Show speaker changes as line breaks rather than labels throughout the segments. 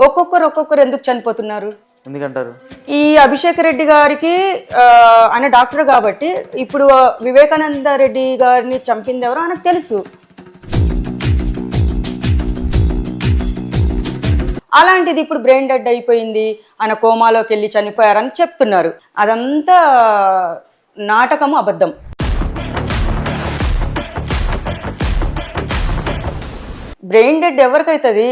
ఒక్కొక్కరు ఎందుకు చనిపోతున్నారు?
ఎందుకంటారు?
ఈ అభిషేక్ రెడ్డి గారికి ఆయన డాక్టర్ కాబట్టి ఇప్పుడు వివేకానంద రెడ్డి గారిని చంపింది ఎవరో ఆయనకు తెలుసు. అలాంటిది ఇప్పుడు బ్రెయిన్ డెడ్ అయిపోయింది, ఆయన కోమాలోకి వెళ్ళి చనిపోయారని చెప్తున్నారు. అదంతా నాటకము, అబద్ధం. బ్రెయిన్ డెడ్ ఎవరికైతుంది?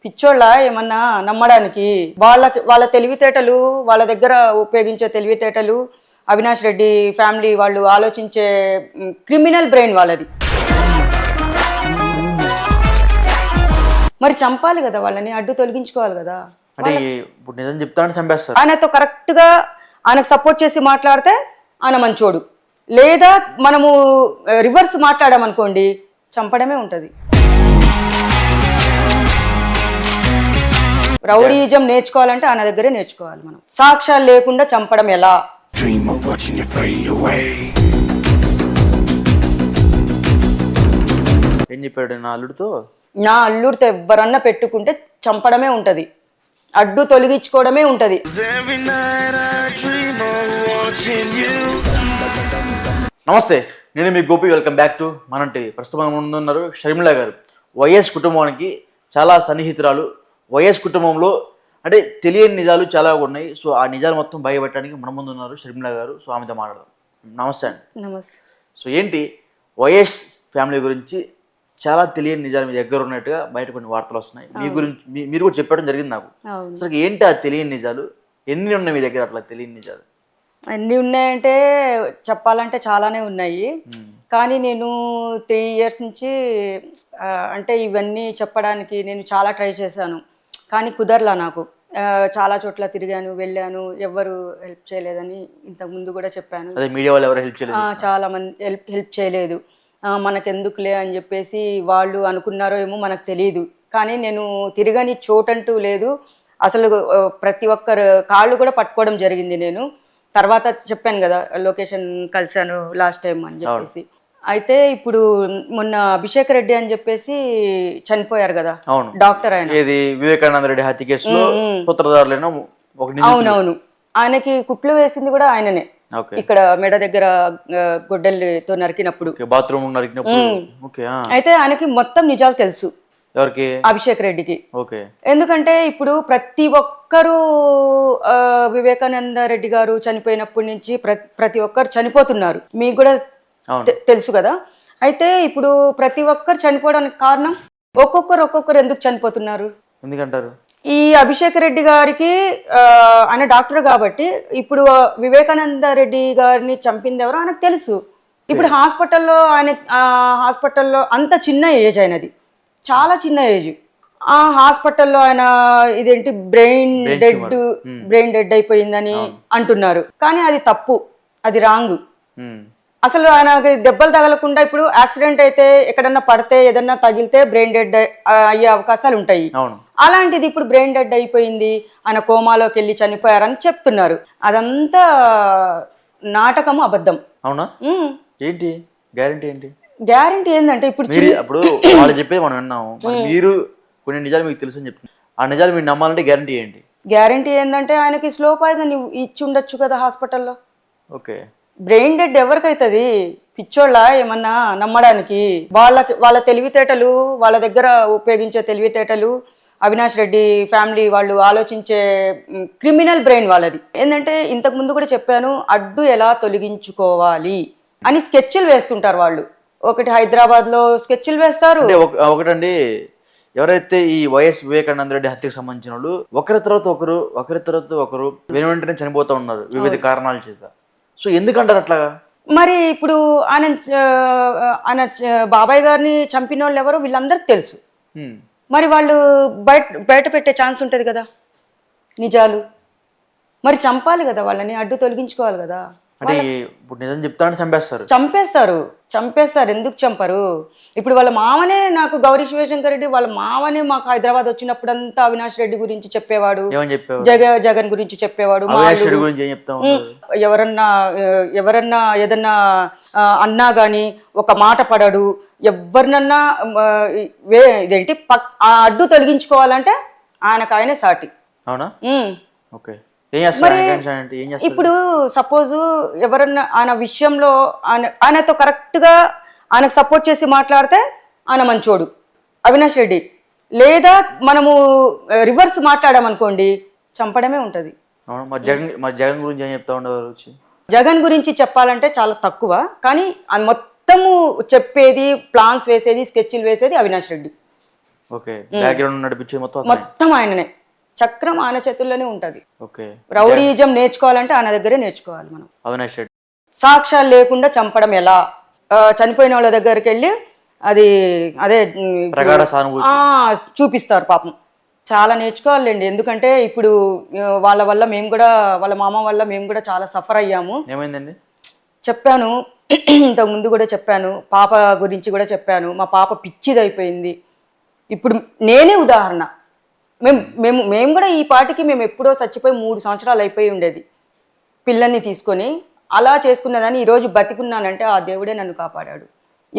పిచ్చోళ్ళ ఏమన్నా నమ్మడానికి? వాళ్ళ తెలివితేటలు, వాళ్ళ దగ్గర ఉపయోగించే తెలివితేటలు, అవినాష్ రెడ్డి ఫ్యామిలీ వాళ్ళు ఆలోచించే క్రిమినల్ బ్రెయిన్ వాళ్ళది. మరి చంపాలి కదా వాళ్ళని, అడ్డు తొలగించుకోవాలి కదా.
అంటే ఇప్పుడు నిజం చెప్తాను చంపేస్తారు.
ఆయనతో కరెక్ట్గా ఆయనకు సపోర్ట్ చేసి మాట్లాడితే ఆయన మంచోడు, లేదా మనము రివర్స్ మాట్లాడామనుకోండి చంపడమే ఉంటుంది. రౌడీజం నేర్చుకోవాలంటే ఆయన దగ్గరే నేర్చుకోవాలి మనం. సాక్ష్యాలు లేకుండా చంపడం ఎలా?
ఏం చెప్పాడు?
నా అల్లుడితో ఎవరన్నా పెట్టుకుంటే చంపడమే ఉంటది, అడ్డు తొలగించుకోవడమే ఉంటది.
నమస్తే, నేను మీ గోపి. వెల్కమ్ బ్యాక్ టు మన టీవీ. ప్రస్తుతం ముందున్నారు షర్మిల గారు. వైఎస్ కుటుంబానికి చాలా సన్నిహితురాలు. వైఎస్ కుటుంబంలో అంటే తెలియని నిజాలు చాలా ఉన్నాయి. సో ఆ నిజాలు మొత్తం బయటపెట్టడానికి మన ముందు ఉన్నారు షర్మిల గారు. సో ఆమెతో మాట్లాడదాం. నమస్తే అండి.
నమస్తే.
సో ఏంటి వైఎస్ ఫ్యామిలీ గురించి చాలా తెలియని నిజాలు మీ దగ్గర ఉన్నట్టుగా బయట కొన్ని వార్తలు వస్తున్నాయి. మీ గురించి మీరు కూడా చెప్పడం జరిగింది నాకు. అసలు ఏంటి ఆ తెలియని నిజాలు? ఎన్ని ఉన్నాయి మీ దగ్గర అట్లా తెలియని నిజాలు?
అన్ని ఉన్నాయంటే చెప్పాలంటే చాలానే ఉన్నాయి. కానీ నేను 3 years నుంచి అంటే ఇవన్నీ చెప్పడానికి నేను చాలా ట్రై చేశాను, కానీ కుదరలా నాకు. చాలా చోట్ల తిరిగాను, వెళ్ళాను, ఎవరు హెల్ప్ చేయలేదని ఇంతకు ముందు కూడా చెప్పాను.
మీడియా వాళ్ళు ఎవరు హెల్ప్ చేయలేదు?
చాలా మంది హెల్ప్ చేయలేదు. మనకెందుకులే అని చెప్పేసి వాళ్ళు అనుకున్నారో ఏమో మనకు తెలియదు. కానీ నేను తిరగని చోటంటూ లేదు. అసలు ప్రతి ఒక్కరు కాళ్ళు కూడా పట్టుకోవడం జరిగింది. నేను తర్వాత చెప్పాను కదా, లొకేషన్ కలిశాను లాస్ట్ టైం అని చెప్పేసి. అయితే ఇప్పుడు మొన్న అభిషేక్ రెడ్డి అని చెప్పేసి చనిపోయారు కదా డాక్టర్, ఆయన
వివేకానంద రెడ్డి హత్య కేసులో
అవునవును, ఆయనకి కుట్లు వేసింది కూడా ఆయననే. ఇక్కడ మెడ దగ్గర గొడ్డలితో నరికినప్పుడు,
బాత్రూమ్ నరికినప్పుడు.
అయితే ఆయనకి మొత్తం నిజాలు తెలుసు.
ఎవరికి?
అభిషేక్ రెడ్డికి. ఎందుకంటే ఇప్పుడు ప్రతి ఒక్కరు వివేకానంద రెడ్డి గారు చనిపోయినప్పటి నుంచి ప్రతి ఒక్కరు చనిపోతున్నారు, మీకు కూడా తెలుసు కదా. అయితే ఇప్పుడు ప్రతి ఒక్కరు చనిపోవడానికి కారణం ఒక్కొక్కరు ఎందుకు చనిపోతున్నారు?
ఎందుకంటారు?
ఈ అభిషేక్ రెడ్డి గారికి ఆయన డాక్టర్ కాబట్టి ఇప్పుడు వివేకానంద రెడ్డి గారిని చంపింది ఎవరో ఆయనకు తెలుసు. ఇప్పుడు హాస్పిటల్లో అంత చిన్న ఏజ్ అయినది, చాలా చిన్న ఏజ్. ఆ హాస్పిటల్లో ఆయన ఇదేంటి బ్రెయిన్ డెడ్ అయిపోయిందని అంటున్నారు. కానీ అది తప్పు, అది రాంగ్. అసలు ఆయనకి దెబ్బలు తగలకుండా, ఇప్పుడు యాక్సిడెంట్ అయితే ఎక్కడన్నా పడితే ఏదన్నా తగిలితే బ్రెయిన్ డెడ్ అయ్యే అవకాశాలు ఉంటాయి. అలాంటిది ఇప్పుడు బ్రెయిన్ డెడ్ అయిపోయింది, ఆయన కోమాలోకి వెళ్ళి చనిపోయారని చెప్తున్నారు. అదంతా నాటకము, అబద్ధం.
అవునా? ఏంటి గ్యారంటీ?
గ్యారంటీ ఏంటంటే ఇప్పుడు
వాళ్ళు చెప్పేది మనం విన్నాము, మీరు కొన్ని నిజాలు మీకు తెలుసు అని చెప్తున్నారు. ఆ నిజాలు మీరు నమ్మాలంటే గ్యారంటీ ఏంటి?
గ్యారంటీ ఏంటంటే ఆయనకి స్లో పాయిజన్ ఇచ్చి ఉండొచ్చు కదా హాస్పిటల్లో.
ఓకే.
బ్రెయిన్ డెడ్ ఎవరికైతుంది? పిచ్చోళ్ళ ఏమన్నా నమ్మడానికి? వాళ్ళ తెలివితేటలు, వాళ్ళ దగ్గర ఉపయోగించే తెలివితేటలు, అవినాష్ రెడ్డి ఫ్యామిలీ వాళ్ళు ఆలోచించే క్రిమినల్ బ్రెయిన్ వాళ్ళది. ఏంటంటే ఇంతకు ముందు కూడా చెప్పాను, అడ్డు ఎలా తొలగించుకోవాలి అని స్కెచ్లు వేస్తుంటారు వాళ్ళు. ఒకటి హైదరాబాద్ లో స్కెచ్లు వేస్తారు.
ఒకటండి, ఎవరైతే ఈ వైఎస్ వివేకానంద రెడ్డి హత్యకు సంబంధించిన వాళ్ళు ఒకరి తర్వాత ఒకరు వెంటనే చనిపోతూ ఉన్నారు వివిధ కారణాల చేత. సో ఎందుకంటారు అట్లా?
మరి ఇప్పుడు ఆయన బాబాయ్ గారిని చంపిన వాళ్ళు ఎవరో వీళ్ళందరికీ తెలుసు. మరి వాళ్ళు బయట పెట్టే ఛాన్స్ ఉంటుంది కదా నిజాలు. మరి చంపాలి కదా వాళ్ళని, అడ్డు తొలగించుకోవాలి కదా.
అంటే ఇప్పుడు నిజం చెప్తాను
చంపేస్తారు. ఎందుకు చంపరు? ఇప్పుడు వాళ్ళ మామనే, నాకు గౌరీ శివశంకర్ రెడ్డి వాళ్ళ మామనే మాకు హైదరాబాద్ వచ్చినప్పుడంతా అవినాష్ రెడ్డి గురించి చెప్పేవాడు, జగన్ గురించి చెప్పేవాడు. ఎవరన్నా ఏదన్నా అన్నా గాని ఒక మాట పడడు. ఎవరినన్నా ఇదేంటి అడ్డు తొలగించుకోవాలంటే ఆయనకు ఆయనే సాటి.
అవునా?
ఉమ్.
ఓకే. ఏం చేస్తారు అంటే ఏం చేస్తారు?
ఇప్పుడు సపోజ్ ఎవరన్నా ఆయన విషయంలో ఆయనతో కరెక్ట్గా ఆయనకు సపోర్ట్ చేసి మాట్లాడితే ఆయన మంచోడు అవినాష్ రెడ్డి. లేదా మనము రివర్స్ మాట్లాడామనుకోండి చంపడమే ఉంటుంది.
అవును. మరి జగన్ గురించి ఏం చెప్తా ఉండేవారు వచ్చి?
జగన్ గురించి చెప్పాలంటే చాలా తక్కువ, కానీ అది మొత్తము చెప్పేది, ప్లాన్స్ వేసేది, స్కెచ్లు వేసేది అవినాష్ రెడ్డి.
ఓకే. బ్యాక్గ్రౌండ్ నడిపించేది
మొత్తం ఆయననే. చక్రం ఆయన చేతుల్లోనే ఉంటుంది.
ఓకే.
రౌడీజం నేర్చుకోవాలంటే ఆయన దగ్గరే నేర్చుకోవాలి మనం.
అవినాష్ రెడ్డి
సాక్ష్యాలు లేకుండా చంపడం ఎలా, చనిపోయిన వాళ్ళ దగ్గరికి వెళ్ళి అది అదే
ప్రగాఢ సానుభూతి
చూపిస్తారు. పాపం చాలా నేర్చుకోవాలండి. ఎందుకంటే ఇప్పుడు వాళ్ళ వల్ల మేము కూడా, వాళ్ళ మామ వల్ల మేము కూడా చాలా సఫర్ అయ్యాము.
ఏమైందండి? చెప్పాను
ఇంతకు ముందు కూడా చెప్పాను, పాప గురించి కూడా చెప్పాను. మా పాప పిచ్చిదైపోయింది. ఇప్పుడు నేనే ఉదాహరణ. మేము కూడా ఈ పాటికి మేము ఎప్పుడో చచ్చిపోయి 3 సంవత్సరాలు అయిపోయి ఉండేది పిల్లల్ని తీసుకొని. అలా చేసుకున్నదాన్ని ఈరోజు బతికున్నానంటే ఆ దేవుడే నన్ను కాపాడాడు.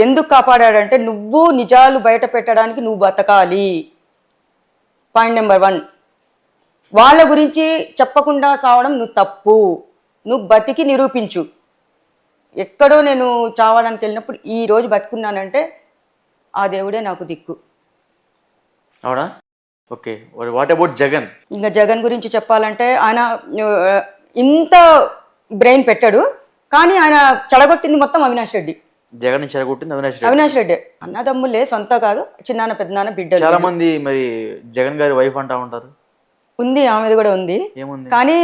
ఎందుకు కాపాడాడంటే నువ్వు నిజాలు బయట పెట్టడానికి నువ్వు బతకాలి. Point number 1. వాళ్ళ గురించి చెప్పకుండా సావడం నువ్వు తప్పు. నువ్వు బతికి నిరూపించు. ఎక్కడో నేను చావడానికి వెళ్ళినప్పుడు ఈ రోజు బతుకున్నానంటే ఆ దేవుడే నాకు దిక్కు.
అవునా? ఓకే. What about Jagan?
ఇంకా జగన్ గురించి చెప్పాలంటే ఆయన ఇంత బ్రెయిన్ పెట్టాడు, కానీ ఆయన చెడగొట్టింది మొత్తం అవినాష్ రెడ్డి.
జగన్ చెడగొట్టింది
అవినాష్ రెడ్డి. అన్నదమ్ములే, సొంత కాదు, చిన్నాన్న పెద్దనాన్న బిడ్డలు.
చాలా మంది మరి జగన్ గారి వైఫ్ అంటా ఉంటారు.
ఉంది, ఆమెది కూడా ఉంది.
ఏముంది? కానీ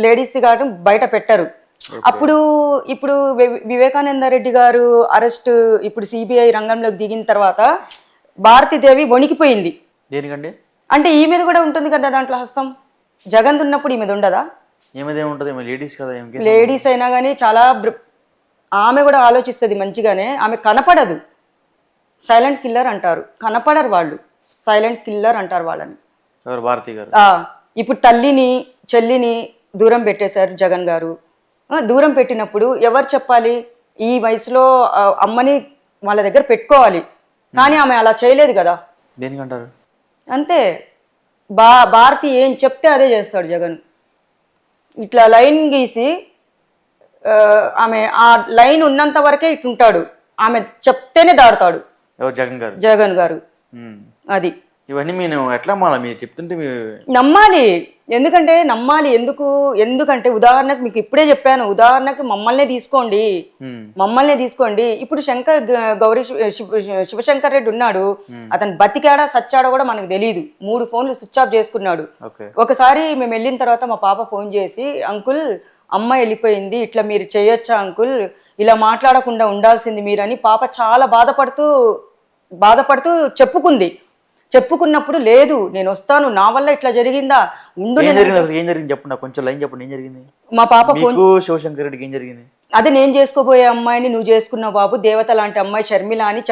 లేడీస్ గారు బయట పెట్టారు. అప్పుడు ఇప్పుడు వివేకానంద రెడ్డి గారు అరెస్ట్, ఇప్పుడు సిబిఐ రంగంలోకి దిగిన తర్వాత భారతీదేవి వణికిపోయింది.
దేనికండి?
అంటే ఈ మీద కూడా ఉంటుంది కదా దాంట్లో హస్తం. జగన్ ఉన్నప్పుడు ఈ మీద ఉండదా?
ఏమేముంటది? లేడీస్ కదా.
లేడీస్ అయినా కానీ చాలా ఆమె కూడా ఆలోచిస్తుంది మంచిగానే. ఆమె కనపడదు. సైలెంట్ కిల్లర్ అంటారు. కనపడరు వాళ్ళు, సైలెంట్ కిల్లర్ అంటారు వాళ్ళని.
భారతి గారు
ఇప్పుడు తల్లిని చెల్లిని దూరం పెట్టేశారు జగన్ గారు. దూరం పెట్టినప్పుడు ఎవరు చెప్పాలి? ఈ వయసులో అమ్మని వాళ్ళ దగ్గర పెట్టుకోవాలి, కానీ ఆమె అలా చేయలేదు కదా.
దేనికంటారు?
అంతే. భారతి ఏం చెప్తే అదే చేస్తాడు జగన్. ఇట్లా లైన్ గీసి ఆమె ఆ లైన్ ఉన్నంత వరకే ఇట్లుంటాడు. ఆమె చెప్తేనే దాడతాడు జగన్ గారు. అది
ఇవన్నీ నేను ఎట్లా మీరు చెప్తుంటే
నమ్మాలి. నమ్మాలి. ఎందుకంటే ఉదాహరణకు మీకు ఇప్పుడే చెప్పాను, ఉదాహరణకి మమ్మల్నే తీసుకోండి. ఇప్పుడు శివశంకర్ రెడ్డి ఉన్నాడు. అతను బతికాడా సచ్చాడో కూడా మనకు తెలియదు. 3 ఫోన్లు స్విచ్ ఆఫ్ చేసుకున్నాడు. ఒకసారి మేము వెళ్ళిన తర్వాత మా పాప ఫోన్ చేసి, అంకుల్ అమ్మ వెళ్ళిపోయింది, ఇట్లా మీరు చేయొచ్చా అంకుల్, ఇలా మాట్లాడకుండా ఉండాల్సింది మీరని పాప చాలా బాధపడుతూ చెప్పుకున్నప్పుడు, లేదు నేను వస్తాను, నా వల్ల ఇట్లా జరిగిందా,
ఏం జరిగింది చెప్పండి, కొంచెం లైన్ చెప్పండి. ఏం జరిగింది?
మా పాప ఫోన్,
శివశంకర్ రెడ్డికి ఏం జరిగింది?
అదే నేను చేసుకోబోయే అమ్మాయిని నువ్వు చేసుకున్నావు బాబు, దేవత లాంటి అమ్మాయి షర్మిల అని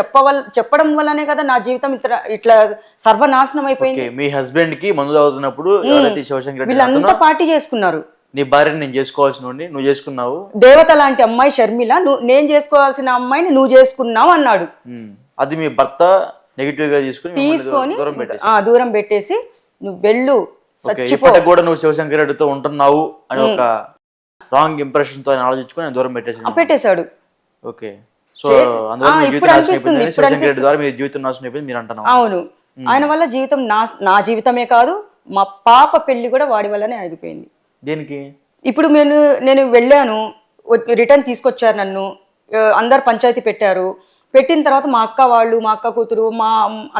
చెప్పడం వల్లనే కదా నా జీవితం ఇట్లా సర్వనాశనం అయిపోయింది.
మీ హస్బెండ్ కి మందు తాగుతున్నప్పుడు శివశంకర్ రెడ్డి
వీళ్ళంతా పార్టీ చేసుకున్నారు.
నీ భార్యని నేను చేసుకోవాల్సిన నువ్వు చేసుకున్నావు,
దేవత లాంటి అమ్మాయి షర్మిల, నేను చేసుకోవాల్సిన అమ్మాయిని నువ్వు చేసుకున్నావు అన్నాడు.
అది మీ భర్త నెగిటివ్ గా తీసుకొని
దూరం పెట్టేసి నువ్వు వెళ్ళు,
ఇప్పటికి కూడా నువ్వు శివశంకర్ రెడ్డితో ఉంటున్నావు అని ఒక రాంగ్ ఇంప్రెషన్ తో ఆలోచించుకొని దూరం పెట్టేశాడు. ఓకే. సో శివశంకర్ రెడ్డి ద్వారా మీ జీవితం నాశనం అయిపోయింది మీరు అంటున్నావు.
అవును, ఆయన వల్ల జీవితం నా జీవితమే కాదు, మా పాప పెళ్లి కూడా వాడి వల్లనే ఆగిపోయింది.
దేనికి? ఇప్పుడు
నేను వెళ్ళాను, రిటర్న్ తీసుకొచ్చారు నన్ను, అందరు పంచాయతీ పెట్టిన తర్వాత మా అక్క వాళ్ళు, మా అక్క కూతురు, మా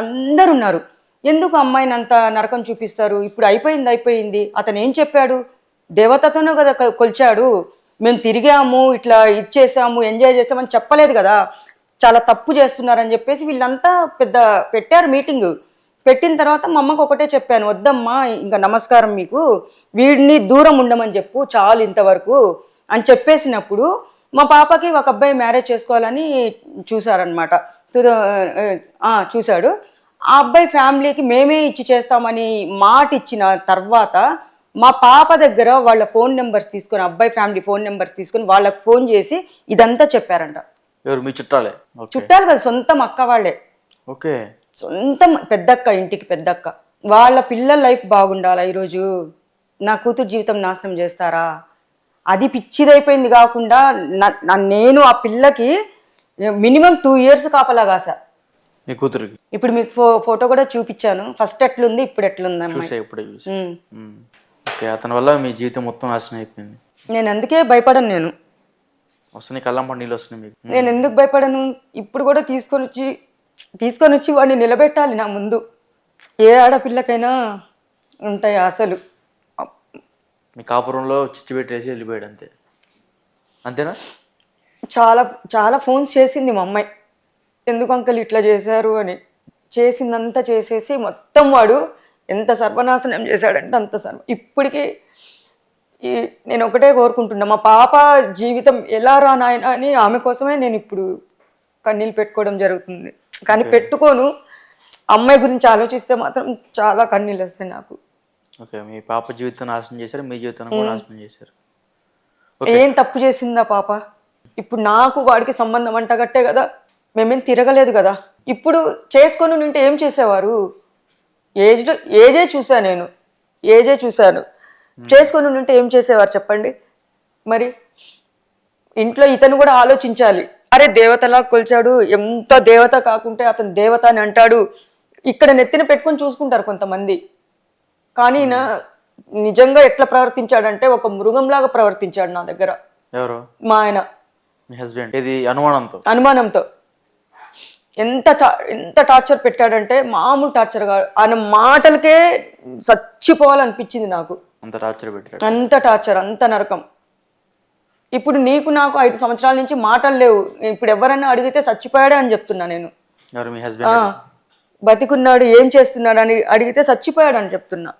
అందరు ఉన్నారు. ఎందుకు అమ్మాయిని అంత నరకం చూపిస్తారు? ఇప్పుడు అయిపోయింది. అతను ఏం చెప్పాడు? దేవతతోనే కదా కొలిచాడు. మేము తిరిగాము, ఇట్లా ఇచ్చేసాము, ఎంజాయ్ చేసామని చెప్పలేదు కదా. చాలా తప్పు చేస్తున్నారని చెప్పేసి వీళ్ళంతా పెద్ద పెట్టారు మీటింగ్. పెట్టిన తర్వాత మా అమ్మకు ఒకటే చెప్పాను, వద్దమ్మా ఇంకా నమస్కారం, మీకు వీడిని దూరం ఉండమని చెప్పు చాలు ఇంతవరకు అని చెప్పేసినప్పుడు మా పాపకి ఒక అబ్బాయి మ్యారేజ్ చేసుకోవాలని చూశారనమాట. చూశాడు. ఆ అబ్బాయి ఫ్యామిలీకి మేమే ఇచ్చి చేస్తామని మాట ఇచ్చిన తర్వాత మా పాప దగ్గర వాళ్ళ ఫోన్ నెంబర్స్ తీసుకొని, అబ్బాయి ఫ్యామిలీ ఫోన్ నెంబర్స్ తీసుకొని వాళ్ళకి ఫోన్ చేసి ఇదంతా చెప్పారంట.
మీ చుట్టాలు
కదా, సొంతం అక్క వాళ్ళే.
ఓకే.
సొంతం పెద్దక్క, ఇంటికి పెద్దక్క. వాళ్ళ పిల్లల లైఫ్ బాగుండాలా ఈరోజు? నా కూతురు జీవితం నాశనం చేస్తారా? అది పిచ్చిదైపోయింది కాకుండా నేను ఆ పిల్లకి మినిమం 2 years కాపలా కాసా.
మీ కూతురికి
ఇప్పుడు మీకు ఫోటో కూడా చూపించాను. ఫస్ట్ ఎట్లుంది, ఇప్పుడు ఎట్లుంది అమ్మాయి.
చూసా, ఇప్పుడే చూసా. ఓకే, అతని వల్ల మీ జీవితం మొత్తం నాశనం అయిపోయింది.
నేను అందుకే భయపడను.
వస్తున్నాయి, కళ్ళంప నీళ్ళు వస్తున్నాయి మీకు.
నేను ఎందుకు భయపడను? ఇప్పుడు కూడా తీసుకొని వచ్చి వాడిని నిలబెట్టాలి నా ముందు. ఏ ఆడపిల్లకైనా ఉంటాయి అసలు.
మీ కాపురంలో చిచ్చు పెట్టేసి వెళ్ళిపోయాడు అంతే, అంతేనా?
చాలా చాలా ఫోన్స్ చేసింది మా అమ్మాయి, ఎందుకు అంకల్ ఇట్లా చేశారు అని. చేసిందంతా చేసేసి మొత్తం వాడు ఎంత సర్వనాశనం చేశాడంటే అంత ఇప్పటికీ నేను ఒకటే కోరుకుంటున్నా, మా పాప జీవితం ఎలా రా నాయన అని ఆమె కోసమే నేను ఇప్పుడు కన్నీళ్ళు పెట్టుకోవడం జరుగుతుంది. కానీ పెట్టుకోను, అమ్మాయి గురించి ఆలోచిస్తే మాత్రం చాలా కన్నీళ్ళు వస్తాయి నాకు.
ఓకే, మీ పాప జీవితం నాశనం చేశారు, మీ జీవితాన్ని కూడా నాశనం చేశారు.
ఏం తప్పు చేసిందా పాప? ఇప్పుడు నాకు వాడికి సంబంధం అంటగట్టే కదా, మేమేం తిరగలేదు కదా. ఇప్పుడు చేసుకొని ఉంటే ఏం చేసేవారు? ఏజే చూశాను. చేసుకొని ఉంటే ఏం చేసేవారు చెప్పండి? మరి ఇంట్లో ఇతను కూడా ఆలోచించాలి. అరే దేవతలా కొలిచాడు, ఎంత దేవత కాకుంటే అతను దేవత అని అంటాడు. ఇక్కడ నెత్తిన పెట్టుకొని చూసుకుంటారు కొంతమంది. కానీ నిజంగా ఎట్లా ప్రవర్తించాడంటే ఒక మృగంలాగా ప్రవర్తించాడు నా దగ్గర.
ఎవరు?
మా ఆయన,
మీ హస్బెండ్. ఇది
అనుమానంతో ఎంత టార్చర్ పెట్టాడంటే మామూలు టార్చర్ కాదు. ఆయన మాటలకే చచ్చిపోవాలనిపించింది నాకు.
అంత టార్చర్ పెట్టాడు,
అంత నరకం. ఇప్పుడు నీకు నాకు 5 సంవత్సరాల నుంచి మాటలు లేవు. ఇప్పుడు ఎవరైనా అడిగితే చచ్చిపోయాడే అని చెప్తున్నా నేను.
ఎవరు? మీ హస్బెండ్.
బతికున్నాడు, ఏం చేస్తున్నాడు అని అడిగితే చచ్చిపోయాడు అని చెప్తున్నా.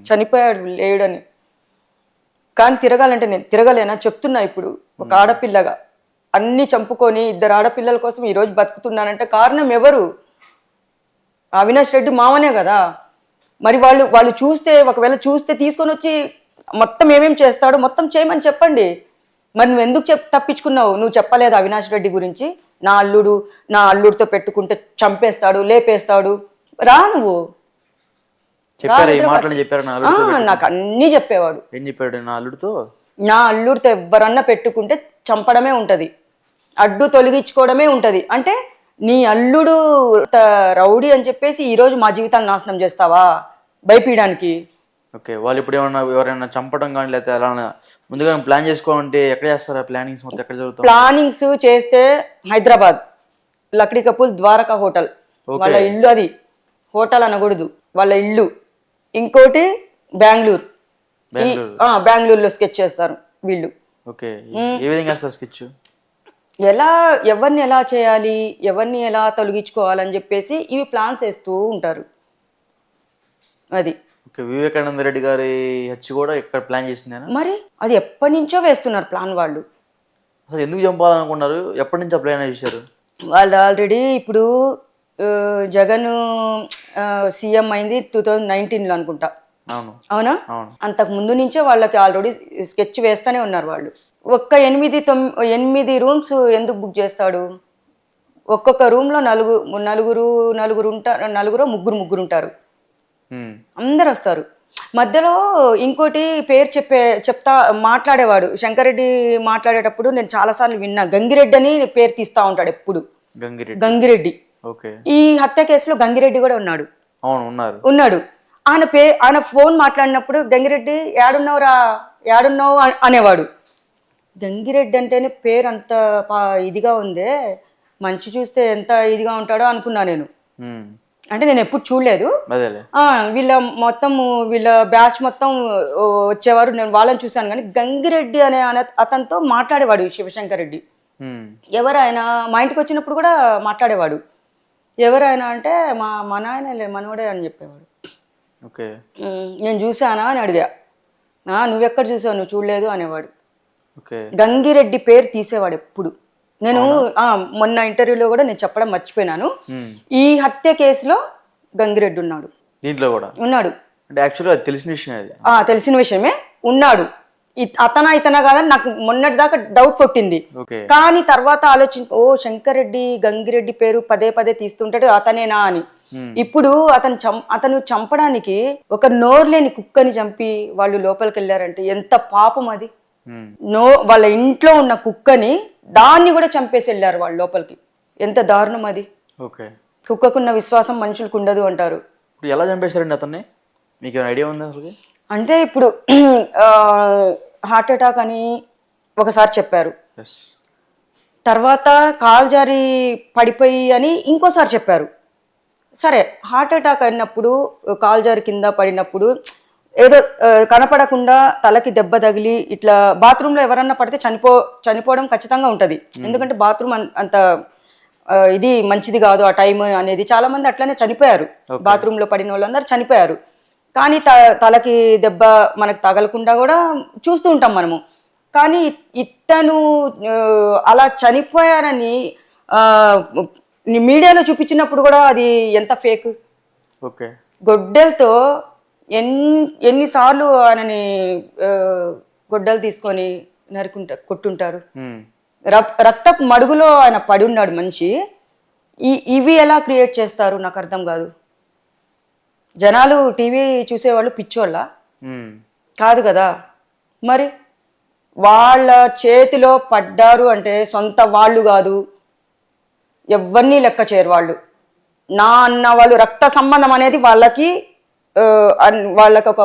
చనిపోయాడు లేడని. కానీ తిరగాలంటే నేను తిరగలేనా చెప్తున్నా. ఇప్పుడు ఒక ఆడపిల్లగా అన్ని చంపుకొని 2 ఆడపిల్లల కోసం ఈరోజు బతుకుతున్నానంటే కారణం ఎవరు? అవినాష్ రెడ్డి మామనే కదా. మరి వాళ్ళు ఒకవేళ చూస్తే తీసుకొని వచ్చి మొత్తం ఏమేమి చేస్తాడో మొత్తం చేయమని చెప్పండి. మరి నువ్వు ఎందుకు తప్పించుకున్నావు? నువ్వు చెప్పలేదు అవినాష్ రెడ్డి గురించి? నా అల్లుడితో పెట్టుకుంటే చంపేస్తాడు, లేపేస్తాడు. రా నువ్వు. నాకు అన్నీ చెప్పేవాడు.
ఏం చెప్పాడు?
నా అల్లుడితో ఎవరన్నా పెట్టుకుంటే చంపడమే ఉంటది, అడ్డు తొలగించుకోవడమే ఉంటది. అంటే నీ అల్లుడు రౌడీ అని చెప్పేసి ఈరోజు మా జీవితాన్ని నాశనం చేస్తావా భయపీయడానికి?
ఓకే, వాళ్ళు ఇప్పుడు ఏమన్నా ఎవరైనా చంపడం కానీ లేకపోతే అలా ముందుగా ప్లాన్ చేసుకోవాలంటే ఎక్కడ చేస్తారా? ప్లానింగ్స్ మొత్తం ఎక్కడ జరుగుతాయి?
ప్లానింగ్స్ చేస్తే హైదరాబాద్ లక్డీ కపూల్ ద్వారకా హోటల్, వాళ్ళ ఇల్లు. అది హోటల్ అనకూడదు, వాళ్ళ ఇల్లు. ఇంకోటి బెంగళూరులో స్కెచ్ చేస్తారు వీళ్ళు.
ఓకే, ఏ విధంగా చేస్తారు స్కెచ్?
ఎవరిని ఎలా చేయాలి, ఎవరిని ఎలా తొలగించుకోవాలని చెప్పేసి ఇవి ప్లాన్స్ వేస్తూ ఉంటారు. అది
వివేకానంద రెడ్డి గారి హత్య కూడా ఇక్కడ ప్లాన్ చేసింది.
మరి అది ఎప్పటి నుంచో వేస్తున్నారు ప్లాన్ వాళ్ళు.
అసలు ఎందుకు చంపాలనుకున్నారు? ఎప్పటి నుంచో ప్లాన్ చేశారు
వాళ్ళు? ఆల్రెడీ ఇప్పుడు జగన్ సీఎం అయింది 2019లో అనుకుంటా. అవునా? అంతకు ముందు నుంచే వాళ్ళకి ఆల్రెడీ స్కెచ్ వేస్తూనే ఉన్నారు వాళ్ళు. ఒక్క 8 రూమ్స్ ఎందుకు బుక్ చేస్తాడు? ఒక్కొక్క రూమ్లో నలుగురు ఉంటారు, ముగ్గురు ఉంటారు. అందరు వస్తారు. మధ్యలో ఇంకోటి పేరు మాట్లాడేవాడు శంకరెడ్డి. మాట్లాడేటప్పుడు నేను చాలాసార్లు విన్నా, గంగిరెడ్డి అని పేరు తీస్తా ఉంటాడు ఎప్పుడు. గంగిరెడ్డి. ఈ హత్య కేసులో గంగిరెడ్డి కూడా ఉన్నాడు. ఆయన ఫోన్ మాట్లాడినప్పుడు గంగిరెడ్డి ఏడున్నావు అనేవాడు. గంగిరెడ్డి అంటేనే పేరు అంత ఇదిగా ఉందే, మంచి చూస్తే ఎంత ఇదిగా ఉంటాడో అనుకున్నా నేను. అంటే నేను ఎప్పుడు చూడలేదు. వీళ్ళ బ్యాచ్ మొత్తం వచ్చేవారు, నేను వాళ్ళని చూశాను. కానీ గంగిరెడ్డి అనే అతనితో మాట్లాడేవాడు శివశంకర్ రెడ్డి. ఎవరైనా మా ఇంటికి వచ్చినప్పుడు కూడా మాట్లాడేవాడు. ఎవరైనా అంటే మా నాయన మనోడే అని చెప్పేవాడు. నేను చూసానా అని అడిగా. నువ్వెక్కడ చూసావు? నువ్వు చూడలేదు అనేవాడు. గంగిరెడ్డి పేరు తీసేవాడు ఎప్పుడు. నేను మొన్న ఇంటర్వ్యూలో కూడా నేను చెప్పడం మర్చిపోయినాను, ఈ హత్య కేసులో గంగిరెడ్డి ఉన్నాడు.
దీంట్లో కూడా ఉన్నాడు. తెలిసిన విషయమే ఉన్నాడు.
ఇతనా కాదని నాకు మొన్నటి దాకా డౌట్ కొట్టింది. కానీ తర్వాత ఆలోచించి, శంకర్ రెడ్డి గంగిరెడ్డి పేరు పదే తీస్తుంటాడు, అతనేనా అని. ఇప్పుడు అతను చంపడానికి ఒక నోరు లేని కుక్కని చంపి వాళ్ళు లోపలికి వెళ్ళారంటే ఎంత పాపం అది. వాళ్ళ ఇంట్లో ఉన్న కుక్కని దాన్ని కూడా చంపేసి వెళ్ళారు వాళ్ళు లోపలికి. ఎంత దారుణం అది.
ఓకే.
కుక్కకున్న విశ్వాసం మనుషులకు ఉండదు అంటారు.
ఇప్పుడు ఎలా చంపేశారండి అతన్ని? మీకు ఐడియా ఉంది అసలు?
అంటే ఇప్పుడు హార్ట్ అటాక్ అని ఒకసారి చెప్పారు, తర్వాత కాలు జారి పడిపోయి అని ఇంకోసారి చెప్పారు. సరే, హార్ట్ అటాక్ అయినప్పుడు కాలు జారి కింద పడినప్పుడు ఏదో కనపడకుండా తలకి దెబ్బ తగిలి ఇట్లా బాత్రూంలో ఎవరన్నా పడితే చనిపోవడం ఖచ్చితంగా ఉంటుంది. ఎందుకంటే బాత్రూమ్ అంత ఇది మంచిది కాదు ఆ టైం అనేది. చాలా మంది అట్లనే చనిపోయారు, బాత్రూంలో పడిన వాళ్ళందరూ చనిపోయారు. కానీ తలకి దెబ్బ మనకు తగలకుండా కూడా చూస్తూ ఉంటాం మనము. కానీ ఇతను అలా చనిపోయారని మీడియాలో చూపించినప్పుడు కూడా అది ఎంత ఫేక్.
ఓకే.
గొడ్డలతో ఎన్నిసార్లు ఆయనని గొడ్డలు తీసుకొని కొట్టుంటారు. రక్తపు మడుగులో ఆయన పడి ఉన్నాడు మనిషి. ఇవి ఎలా క్రియేట్ చేస్తారు నాకు అర్థం కాదు. జనాలు టీవీ చూసేవాళ్ళు పిచ్చోళ్ళ కాదు కదా. మరి వాళ్ళ చేతిలో పడ్డారు అంటే సొంత వాళ్ళు కాదు, ఎవరిని లెక్క చేయరు వాళ్ళు. నా అన్న వాళ్ళు రక్త సంబంధం అనేది వాళ్ళకి ఒక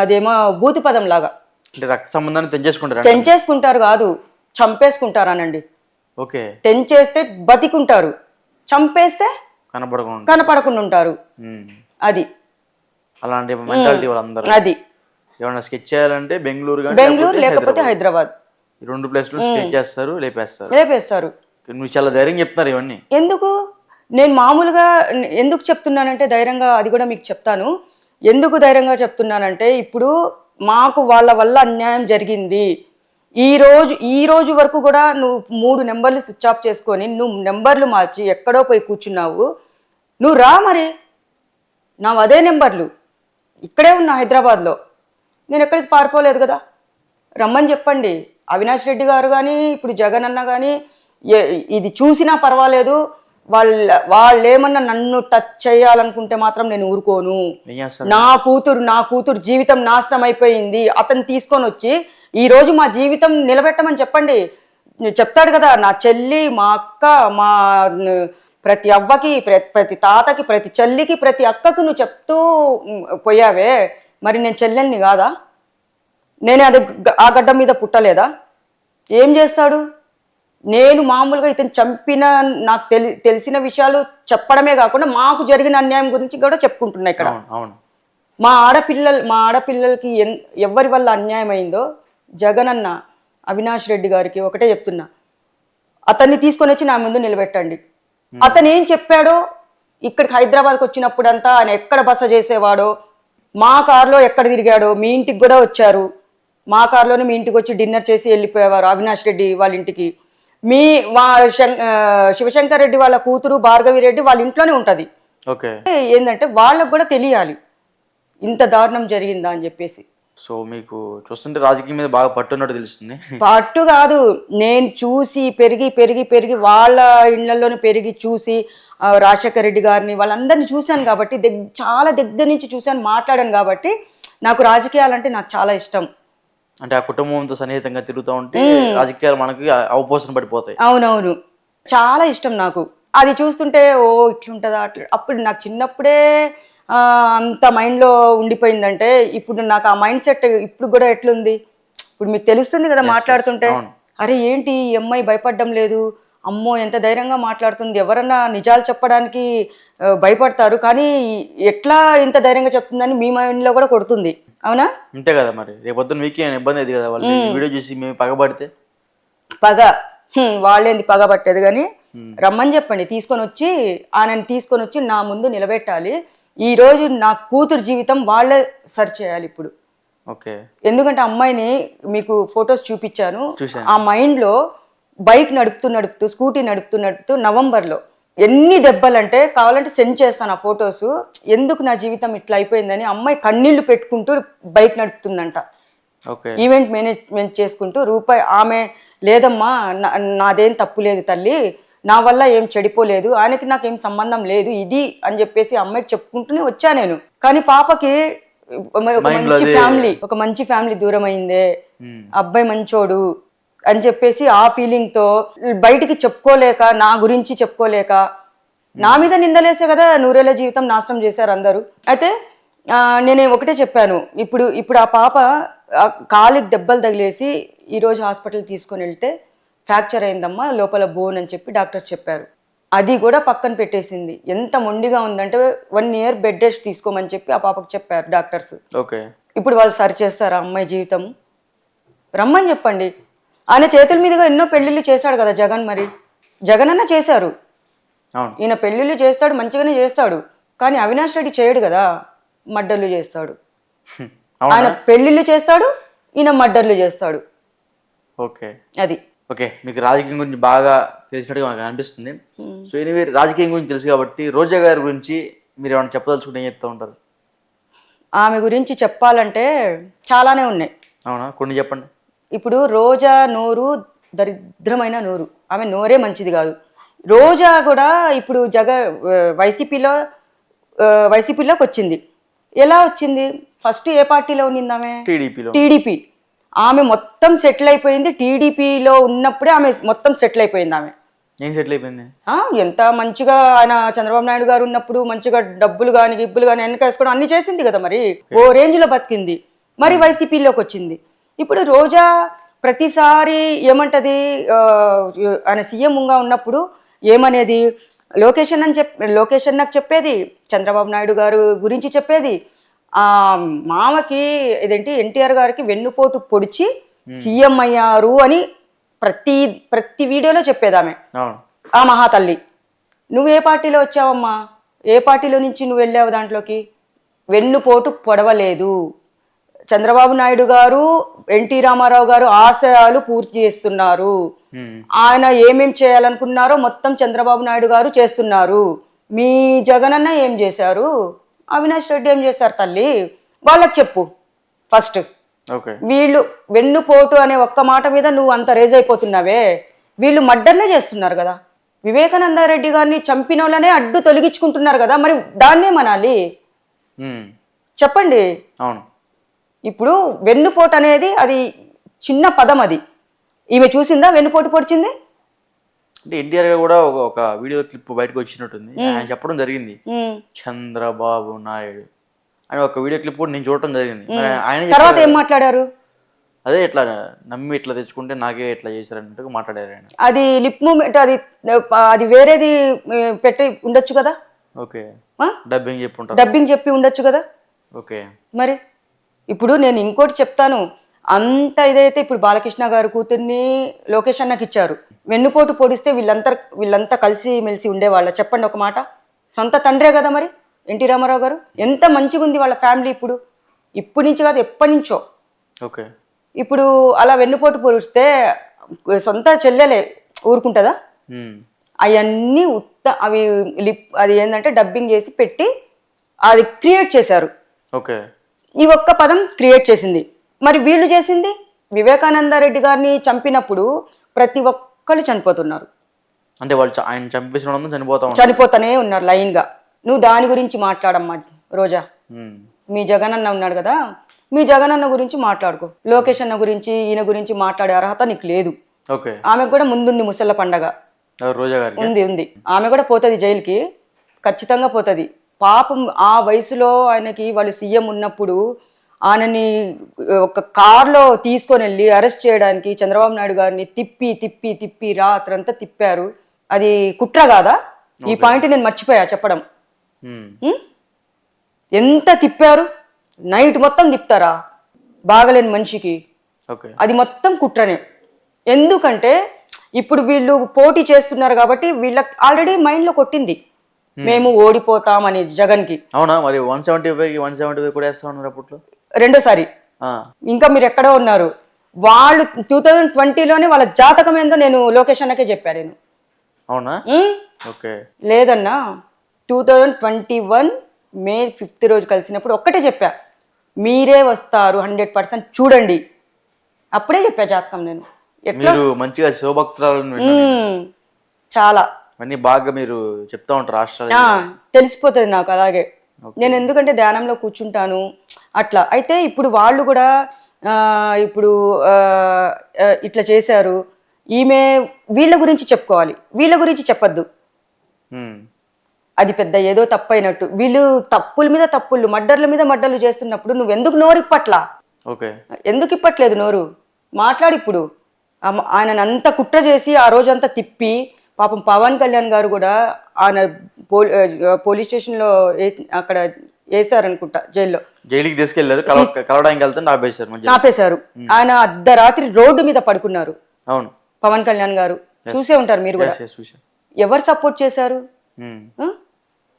అదేమో భూతి పదం లాగా.
రక్త సంబంధాన్ని
తెంచేసుకుంటారు కాదు, చంపేసుకుంటారు అనండి.
ఓకే.
తెంచేస్తే బతికుంటారు, చంపేస్తే కనపడకుండా ఉంటారు. అది
అలాంటి మెంటాలిటీ వాళ్ళందరూ.
అది
ఏమన్నా స్కెచ్ చేయాలంటే బెంగళూరు
లేకపోతే హైదరాబాద్,
ఈ 2 ప్లేస్లు స్కెచ్ చేస్తారు,
లేపేస్తారు.
నువ్వు చాలా ధైర్యం చెప్తున్నారు ఇవన్నీ.
ఎందుకు నేను మామూలుగా ఎందుకు చెప్తున్నానంటే ధైర్యంగా, అది కూడా మీకు చెప్తాను ఎందుకు ధైర్యంగా చెప్తున్నానంటే, ఇప్పుడు మాకు వాళ్ళ వల్ల అన్యాయం జరిగింది. ఈ రోజు వరకు కూడా నువ్వు 3 నెంబర్లు స్విచ్ ఆఫ్ చేసుకొని నువ్వు నెంబర్లు మార్చి ఎక్కడో పోయి కూర్చున్నావు. నువ్వు రా, మరి నా అదే నెంబర్లు ఇక్కడే ఉన్నా హైదరాబాద్లో, నేను ఎక్కడికి పారిపోలేదు కదా. రమ్మని చెప్పండి. అవినాష్ రెడ్డి గారు కానీ ఇప్పుడు జగన్ అన్న కానీ ఇది చూసినా పర్వాలేదు. వాళ్ళు ఏమన్నా నన్ను టచ్ చేయాలనుకుంటే మాత్రం నేను ఊరుకోను. నా కూతురు జీవితం నాశనం అయిపోయింది. అతను తీసుకొని వచ్చి ఈ రోజు మా జీవితం నిలబెట్టమని చెప్పండి. చెప్తాడు కదా, నా చెల్లి, మా అక్క, మా ప్రతి అవ్వకి, ప్రతి తాతకి, ప్రతి చెల్లికి, ప్రతి అక్కకు నువ్వు చెప్తూ పోయావే, మరి నేను చెల్లెల్ని కాదా? నేనే అది ఆ గడ్డ మీద పుట్టలేదా? ఏం చేస్తాడు? నేను మామూలుగా ఇతను చంపిన నాకు తెలిసిన విషయాలు చెప్పడమే కాకుండా మాకు జరిగిన అన్యాయం గురించి కూడా చెప్పుకుంటున్నా ఇక్కడ. మా ఆడపిల్లలకి ఎవరి వల్ల అన్యాయం అయిందో జగన్ అన్న, అవినాష్ రెడ్డి గారికి ఒకటే చెప్తున్నా, అతన్ని తీసుకొని వచ్చి నా ముందు నిలబెట్టండి. అతను ఏం చెప్పాడో, ఇక్కడికి హైదరాబాద్కి వచ్చినప్పుడంతా ఆయన ఎక్కడ బస చేసేవాడో, మా కారులో ఎక్కడ తిరిగాడో, మీ ఇంటికి కూడా వచ్చారు. మా కారులోనే మీ ఇంటికి వచ్చి డిన్నర్ చేసి వెళ్ళిపోయేవారు అవినాష్ రెడ్డి వాళ్ళ ఇంటికి. శివశంకర్ రెడ్డి వాళ్ళ కూతురు భార్గవి రెడ్డి వాళ్ళ ఇంట్లోనే ఉంటది. ఏంటంటే వాళ్ళకు కూడా తెలియాలి ఇంత దారుణం జరిగిందా అని చెప్పేసి.
సో మీకు చూస్తుంటే రాజకీయం మీద బాగా పట్టున్నట్టు తెలుస్తుంది.
పట్టు కాదు, నేను చూసి పెరిగి వాళ్ళ ఇళ్లలోనే పెరిగి చూసి రాజశేఖర రెడ్డి గారిని వాళ్ళందరినీ చూశాను కాబట్టి, చాలా దగ్గర నుంచి చూశాను, మాట్లాడాను కాబట్టి నాకు రాజకీయాలంటే నాకు చాలా ఇష్టం.
అంటే ఆ కుటుంబంతో సన్నిహితంగా తిరుగుతూ ఉంటే రాజకీయాలు మనకి అవపోసన పడిపోతాయి.
అవునవును, చాలా ఇష్టం నాకు. అది చూస్తుంటే ఓ ఇట్లుంటుందా అట్లా. అప్పుడు నాకు చిన్నప్పుడే అంత మైండ్లో ఉండిపోయిందంటే ఇప్పుడు నాకు ఆ మైండ్ సెట్ ఇప్పుడు కూడా ఎట్లుంది ఇప్పుడు మీకు తెలుస్తుంది కదా మాట్లాడుతుంటే. అరే ఏంటి ఈ అమ్మాయి భయపడడం లేదు, అమ్మో ఎంత ధైర్యంగా మాట్లాడుతుంది. ఎవరన్నా నిజాలు చెప్పడానికి భయపడతారు, కానీ ఎట్లా ఇంత ధైర్యంగా చెప్తుందని మీ మైండ్లో కూడా కొడుతుంది. అవునా?
అంతే కదా. మరి రేపొద్దున మీకే ఇబ్బంది అది కదా, వాళ్ళు వీడియో చూసి మేము పగబడితే.
వాళ్ళేంది పగబట్టేది, కానీ రమ్మని చెప్పండి, ఆయనని తీసుకొని వచ్చి నా ముందు నిలబెట్టాలి. ఈ రోజు నా కూతురు జీవితం వాళ్ళే సర్చ్ చేయాలి ఇప్పుడు. ఎందుకంటే అమ్మాయిని మీకు ఫొటోస్ చూపించాను. ఆ మైండ్లో బైక్ నడుపుతూ స్కూటీ నడుపుతూ నవంబర్లో ఎన్ని దెబ్బలంటే కావాలంటే సెండ్ చేస్తాను ఆ ఫొటోస్. ఎందుకు నా జీవితం ఇట్లా అయిపోయిందని అమ్మాయి కన్నీళ్లు పెట్టుకుంటూ బైక్ నడుపుతుందంట. ఈవెంట్ మేనేజ్మెంట్ చేసుకుంటూ రూపాయి. ఆమె లేదమ్మా నాదేం తప్పు లేదు తల్లి, నా వల్ల ఏం చెడిపోలేదు, ఆయనకి నాకేం సంబంధం లేదు ఇది అని చెప్పేసి అమ్మాయికి చెప్పుకుంటూనే వచ్చా నేను. కానీ పాపకి ఒక మంచి ఫ్యామిలీ దూరం అయిందే, అబ్బాయి మంచోడు అని చెప్పేసి ఆ ఫీలింగ్ తో బయటికి చెప్పుకోలేక, నా గురించి చెప్పుకోలేక నా మీద నిందలేసే కదా నూరేళ్ల జీవితం నాశనం చేశారు అందరూ. అయితే నేను ఒకటే చెప్పాను, ఇప్పుడు ఆ పాప కాలికి దెబ్బలు తగిలేసి ఈరోజు హాస్పిటల్ తీసుకొని వెళ్తే ఫ్రాక్చర్ అయిందమ్మా లోపల బోన్ అని చెప్పి డాక్టర్స్ చెప్పారు. అది కూడా పక్కన పెట్టేసింది. ఎంత మొండిగా ఉందంటే 1 year బెడ్ రెస్ట్ తీసుకోమని చెప్పి ఆ పాపకు చెప్పారు డాక్టర్స్.
ఓకే,
ఇప్పుడు వాళ్ళు సరి చేస్తారా అమ్మాయి జీవితం? రమ్మని చెప్పండి. ఆయన చేతుల మీదుగా ఎన్నో పెళ్లిళ్ళు చేశాడు కదా జగన్. మరి జగన్ అన్న చేశారు, ఈయన పెళ్లిళ్ళు చేస్తాడు, మంచిగానే చేస్తాడు. కానీ అవినాష్ రెడ్డి చేయడు కదా, మర్డర్లు చేస్తాడు. ఆయన పెళ్లిళ్ళు చేస్తాడు, ఈయన మర్డర్లు చేస్తాడు.
ఓకే,
అది
ఓకే. మీకు రాజకీయం గురించి బాగా తెలిసినట్టుగా నాకు అనిపిస్తుంది. సో ఎనీవే, రాజకీయం గురించి తెలుసు కాబట్టి రోజా గారి గురించి మీరు ఏమైనా చెప్పదలుచుకుంటే ఏం చెప్తూ ఉంటారు?
ఆమె గురించి చెప్పాలంటే చాలానే ఉన్నాయి.
అవునా, కొన్ని చెప్పండి.
ఇప్పుడు రోజా నోరు దరిద్రమైన నోరు, ఆమె నోరే మంచిది కాదు. రోజా కూడా ఇప్పుడు వైసీపీలోకి వచ్చింది. ఎలా వచ్చింది? ఫస్ట్ ఏ పార్టీలో ఉన్నింది ఆమె? టీడీపీ. ఆమె మొత్తం సెటిల్ అయిపోయింది. టీడీపీలో ఉన్నప్పుడే ఆమె మొత్తం సెటిల్ అయిపోయింది. ఆమె
ఏం సెటిల్ అయిపోయింది?
ఎంత మంచిగా ఆయన చంద్రబాబు నాయుడు గారు ఉన్నప్పుడు మంచిగా డబ్బులు కానీ గిబ్బులు కానీ వెనకేసుకోవడం అన్ని చేసింది కదా. మరి ఓ రేంజ్ లో బతికింది. మరి వైసీపీలోకి వచ్చింది. ఇప్పుడు రోజా ప్రతిసారి ఏమంటది, ఆయన సీఎంగా ఉన్నప్పుడు ఏమనేది, లొకేషన్ నాకు చెప్పేది, చంద్రబాబు నాయుడు గారు గురించి చెప్పేది, మామకి ఇదేంటి ఎన్టీఆర్ గారికి వెన్నుపోటు పొడిచి సీఎం అయ్యారు అని ప్రతి వీడియోలో చెప్పేది ఆమె. ఆ మహాతల్లి. నువ్వు ఏ పార్టీలో వచ్చావమ్మా? ఏ పార్టీలో నుంచి నువ్వు వెళ్ళావు దాంట్లోకి? వెన్నుపోటు పొడవలేదు. చంద్రబాబు నాయుడు గారు, ఎన్టీ రామారావు గారు ఆశయాలు పూర్తి చేస్తున్నారు. ఆయన ఏమేం చేయాలనుకున్నారో మొత్తం చంద్రబాబు నాయుడు గారు చేస్తున్నారు. మీ జగనన్న ఏం చేశారు? అవినాష్ రెడ్డి ఏం చేశారు తల్లి? వాళ్ళకి చెప్పు ఫస్ట్. వీళ్ళు వెన్నుపోటు అనే ఒక్క మాట మీద నువ్వు అంత రేజ్ అయిపోతున్నావే. వీళ్ళు మర్డర్లే చేస్తున్నారు కదా. వివేకానంద రెడ్డి గారిని చంపిన వాళ్ళనే అడ్డు తొలగించుకుంటున్నారు కదా. మరి దాన్నే మనాలి? చెప్పండి.
అవును.
ఇప్పుడు వెన్నుపోటు అనేది అది చిన్న పదం. అది ఈమె చూసిందా వెన్నుపోటు పొడిచింది?
అంటే ఎన్టీఆర్ కూడా ఒక వీడియో క్లిప్ బయటకు వచ్చినట్టుంది. ఆయన చెప్పడం జరిగింది, చంద్రబాబు నాయుడు అని ఒక వీడియో క్లిప్ కూడా నేను చూడటం జరిగింది. ఆయన
తర్వాత ఏం మాట్లాడారు?
అదే ఇట్లా నమ్మి ఇట్లా తెచ్చుకుంటే నాకే ఇట్లా చేశారన్నట్టుగా మాట్లాడారు ఆయన.
అది లిప్ మూమెంట్, అది వేరేది పెట్టి ఉండొచ్చు కదా.
ఓకే, డబ్బింగ్
చెప్పి ఉండొచ్చు కదా.
ఓకే.
మరి ఇప్పుడు నేను ఇంకోటి చెప్తాను. అంత ఇదైతే ఇప్పుడు బాలకృష్ణ గారు కూతుర్ని లోకేష్ అన్నకి ఇచ్చారు. వెన్నుపోటు పొడిస్తే వీళ్ళంతా కలిసి మెలిసి ఉండేవాళ్ళ? చెప్పండి ఒక మాట. సొంత తండ్రే కదా మరి ఎన్టీ రామారావు గారు. ఎంత మంచిగా ఉంది వాళ్ళ ఫ్యామిలీ. ఇప్పుడు నుంచి కాదు, ఎప్పటి నుంచో.
ఓకే.
ఇప్పుడు అలా వెన్నుపోటు పొడిస్తే సొంత చెల్లెలే ఊరుకుంటుందా? అవన్నీ అవి అది ఏంటంటే డబ్బింగ్ చేసి పెట్టి అది క్రియేట్ చేశారు.
ఓకే.
ఈ ఒక్క పదం క్రియేట్ చేసింది. మరి వీళ్ళు చేసింది, వివేకానంద రెడ్డి గారిని చంపినప్పుడు ప్రతి ఒక్కరు చనిపోతున్నారు.
అంటే వాళ్ళు ఆయన చంపేసిన
చనిపోతానే ఉన్నారు లైన్ గా. నువ్వు దాని గురించి మాట్లాడమ్మా రోజా. మీ జగన్ అన్న ఉన్నాడు కదా, మీ జగన్ అన్న గురించి మాట్లాడుకో. లోకేష్ అన్న గురించి ఈయన గురించి మాట్లాడే అర్హత నీకు లేదు. ఆమెకు కూడా ముందుంది ముసళ్ళ పండగ. ఉంది. ఆమె కూడా పోతుంది జైలుకి, ఖచ్చితంగా పోతుంది. పాపం ఆ వయసులో ఆయనకి వాళ్ళు సీఎం ఉన్నప్పుడు ఆయనని ఒక కార్లో తీసుకొని వెళ్ళి అరెస్ట్ చేయడానికి చంద్రబాబు నాయుడు గారిని తిప్పి రాత్రంతా తిప్పారు. అది కుట్ర కాదా? ఈ పాయింట్ నేను మర్చిపోయా చెప్పడం. ఎంత తిప్పారు? నైట్ మొత్తం తిప్పుతారా బాగలేని మనిషికి? అది మొత్తం కుట్రనే. ఎందుకంటే ఇప్పుడు వీళ్ళు పోటీ చేస్తున్నారు కాబట్టి వీళ్ళకి ఆల్రెడీ మైండ్ లో కొట్టింది మేము ఓడిపోతాం అనేది జగన్ కి.
అవునా? మరి 175 కూడా వేస్తా ఉన్నారు అప్పట్లో,
రెండోసారి. ఇంకా మీరు ఎక్కడో ఉన్నారు. వాళ్ళు 2020లోనే వాళ్ళ జాతకం ఏందో నేను లోకేష్ అన్నకే చెప్పా నేను.
అవునా?
లేదన్నా 2021 May 5th రోజు కలిసినప్పుడు ఒక్కటే చెప్పా, మీరే వస్తారు 100% చూడండి. అప్పుడే చెప్పా జాతకం నేను.
మంచిగా శివభక్తురాలు
చాలా
అన్నీ బాగా మీరు చెప్తా ఉంటారు రాష్ట్రాలు.
తెలిసిపోతుంది నాకు అలాగే. నేను ఎందుకంటే ధ్యానంలో కూర్చుంటాను అట్లా. అయితే ఇప్పుడు వాళ్ళు కూడా ఇప్పుడు ఇట్లా చేశారు, ఈమె వీళ్ళ గురించి చెప్పుకోవాలి, వీళ్ళ గురించి చెప్పొద్దు. అది పెద్ద ఏదో తప్పు అయినట్టు. వీళ్ళు తప్పుల మీద తప్పులు, మడ్డర్ల మీద మడ్డర్లు చేస్తున్నప్పుడు నువ్వెందుకు నోరు ఇప్పట్లా? ఎందుకు ఇప్పట్లేదు నోరు? మాట్లాడి. ఇప్పుడు ఆయనను అంత కుట్ర చేసి ఆ రోజంతా తిప్పి, పాపం పవన్ కళ్యాణ్ గారు కూడా ఆయన పోలీస్ స్టేషన్లో అక్కడ వేసారనుకుంటా, జైలుకి
తీసుకెళ్లారు. కలవడానికి వెళ్తే
ఆపేశారు. ఆయన అర్ధరాత్రి రోడ్డు మీద పడుకున్నారు. అవును, పవన్ కళ్యాణ్ గారు చూసే ఉంటారు మీరు కూడా. ఎవరు సపోర్ట్ చేశారు?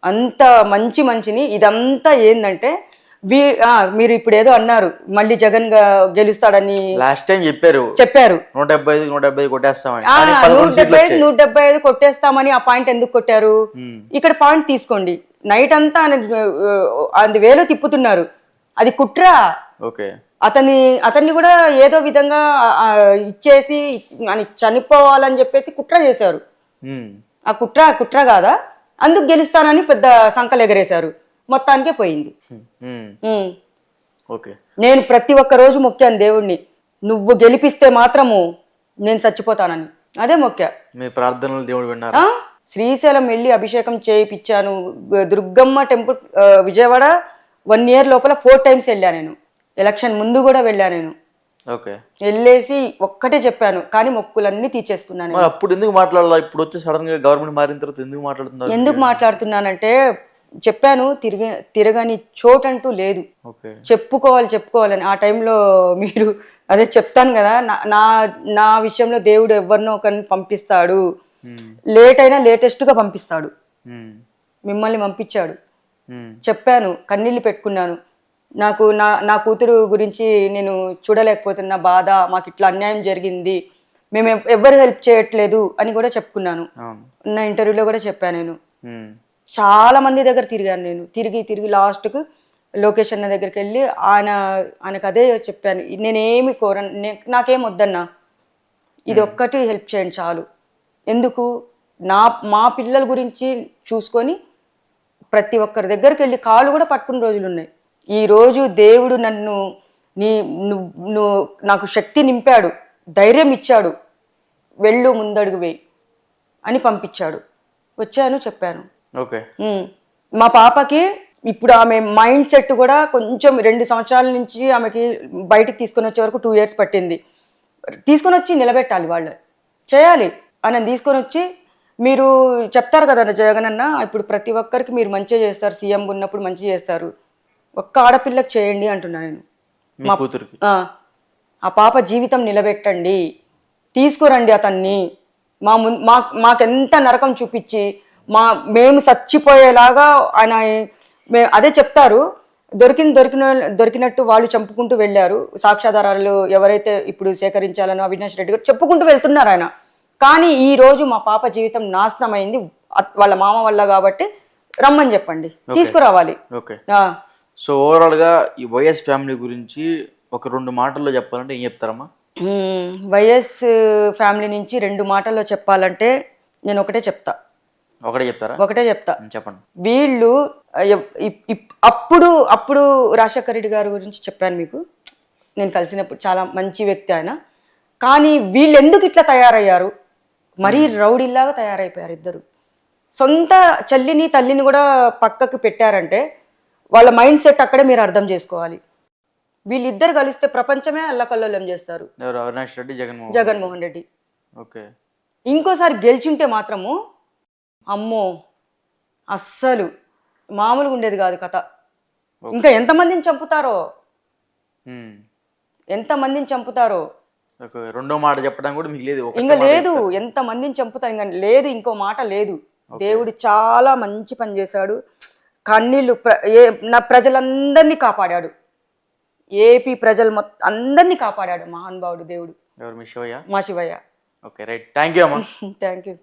అంత మంచి మనిషిని. ఇదంతా ఏంటంటే మీరు ఇప్పుడు ఏదో అన్నారు, మళ్ళీ జగన్ గెలుస్తాడని
లాస్ట్ టైం చెప్పారు 175 కొట్టేస్తామని.
175 కొట్టేస్తామని. ఆ పాయింట్ ఎందుకు కొట్టారు? ఇక్కడ పాయింట్ తీసుకోండి. నైట్ అంతా అది వేలో తిప్పుతున్నారు, అది కుట్ర. అతన్ని కూడా ఏదో విధంగా ఇచ్చేసి చనిపోవాలని చెప్పేసి కుట్ర చేశారు. ఆ కుట్ర కాదా? అందుకు గెలుస్తానని పెద్ద సంకలు ఎగరేశారు. మొత్తానికే పోయింది. నేను ప్రతి ఒక్క రోజు మొక్కాను దేవుణ్ణి, నువ్వు గెలిపిస్తే మాత్రము నేను చచ్చిపోతానని. అదే మొక్కా.
మీ ప్రార్థనలు దేవుడు విన్నారా?
శ్రీశైలం వెళ్ళి అభిషేకం చేయించాను. దుర్గమ్మ టెంపుల్ విజయవాడ 1 year లోపల 4 times వెళ్ళా నేను. ఎలక్షన్ ముందు కూడా వెళ్ళా నేను. వెళ్ళేసి ఒక్కటే చెప్పాను, కానీ మొక్కులన్నీ తీర్చేసుకున్నాను.
అప్పుడు ఎందుకు మాట్లాడాలి? ఇప్పుడు వచ్చి సడన్ గా గవర్నమెంట్ మారిన తర్వాత ఎందుకు మాట్లాడుతున్నారు?
ఎందుకు మాట్లాడుతున్నానంటే చెప్పాను, తిరగని చోటంటూ లేదు. చెప్పుకోవాలని. ఆ టైంలో మీరు అదే చెప్తాను కదా, నా విషయంలో దేవుడు ఎవరినో ఒకరిని పంపిస్తాడు. లేట్ అయినా లేటెస్ట్ గా పంపిస్తాడు. మిమ్మల్ని పంపించాడు. చెప్పాను, కన్నీళ్ళు పెట్టుకున్నాను. నాకు నా కూతురు గురించి నేను చూడలేకపోతున్నా బాధ, మాకు ఇట్లా అన్యాయం జరిగింది, మేము ఎవ్వరు హెల్ప్ చేయట్లేదు అని కూడా చెప్పుకున్నాను. నా ఇంటర్వ్యూలో కూడా చెప్పాను. నేను చాలా మంది దగ్గర తిరిగాను. నేను తిరిగి లాస్ట్కు లోకేష్ అన్న దగ్గరికి వెళ్ళి ఆయనకు అదే చెప్పాను, నేనేమి కోరను, నాకేం వద్దన్నా, ఇది ఒక్కటి హెల్ప్ చేయండి చాలు. ఎందుకు? మా పిల్లల గురించి చూసుకొని ప్రతి ఒక్కరి దగ్గరికి వెళ్ళి కాళ్ళు కూడా పట్టుకున్న రోజులు ఉన్నాయి. ఈరోజు దేవుడు నన్ను నువ్వు నాకు శక్తి నింపాడు, ధైర్యం ఇచ్చాడు, వెళ్ళు ముందడుగు వేయి అని పంపించాడు. వచ్చాను, చెప్పాను. మా పాపకి ఇప్పుడు ఆమె మైండ్ సెట్ కూడా కొంచెం 2 సంవత్సరాల నుంచి ఆమెకి బయటికి తీసుకొని వచ్చే వరకు 2 years పట్టింది. తీసుకొని వచ్చి నిలబెట్టాలి, వాళ్ళు చేయాలి. అని తీసుకొని వచ్చి మీరు చెప్తారు కదా జగన్ అన్న, ఇప్పుడు ప్రతి ఒక్కరికి మీరు మంచిగా చేస్తారు, సీఎం ఉన్నప్పుడు మంచి చేస్తారు, ఒక్క ఆడపిల్లకి చేయండి అంటున్నా నేను.
మా కూతురికి
ఆ పాప జీవితం నిలబెట్టండి, తీసుకురండి అతన్ని. మాకెంత నరకం చూపించి మేము చచ్చిపోయేలాగా ఆయన అదే చెప్తారు. దొరికినట్టు వాళ్ళు చంపుకుంటూ వెళ్ళారు. సాక్ష్యాధారాలు ఎవరైతే ఇప్పుడు సేకరించాలనో అవినాష్ రెడ్డి గారు చెప్పుకుంటూ వెళ్తున్నారు ఆయన. కానీ ఈ రోజు మా పాప జీవితం నాశనం అయింది వాళ్ళ మామ వల్ల, కాబట్టి రమ్మని చెప్పండి, తీసుకురావాలి.
సో ఓవరాల్ గా ఈ వైఎస్ ఫ్యామిలీ గురించి ఒక 2 మాటల్లో చెప్పాలంటే ఏం చెప్తారమ్మా?
వైఎస్ ఫ్యామిలీ నుంచి 2 మాటల్లో చెప్పాలంటే నేను ఒకటే చెప్తా. ఒకటే చెప్తా,
చెప్పండి.
వీళ్ళు అప్పుడు రాజశేఖర రెడ్డి గారి గురించి చెప్పాను మీకు, నేను కలిసినప్పుడు చాలా మంచి వ్యక్తి ఆయన. కానీ వీళ్ళు ఎందుకు ఇట్లా తయారయ్యారు? మరీ రౌడీలాగా తయారైపోయారు ఇద్దరు. సొంత చెల్లిని తల్లిని కూడా పక్కకు పెట్టారంటే వాళ్ళ మైండ్ సెట్ అక్కడే మీరు అర్థం చేసుకోవాలి. వీళ్ళిద్దరు కలిస్తే ప్రపంచమే అల్లకల్లోలం చేస్తారు.
అవినాష్ రెడ్డి,
జగన్మోహన్ రెడ్డి. ఇంకోసారి గెలిచింటే మాత్రము అమ్మో అస్సలు మామూలుగా ఉండేది కాదు కథ. ఇంకా ఎంతమందిని చంపుతారో
రెండో మాట చెప్పడం కూడా మీకు లేదు?
ఇంకా లేదు, ఎంతమందిని చంపుతారు ఇంకా లేదు, ఇంకో మాట లేదు. దేవుడు చాలా మంచి పని చేశాడు. కన్నీళ్ళు నా ప్రజలందరినీ కాపాడాడు. ఏపీ ప్రజలు అందరినీ కాపాడాడు మహానుభావుడు దేవుడు.
ఎవరు? మీ శివయ్య?
మా Shivayya.
Okay, right. Thank you అమ్మా.
Thank you.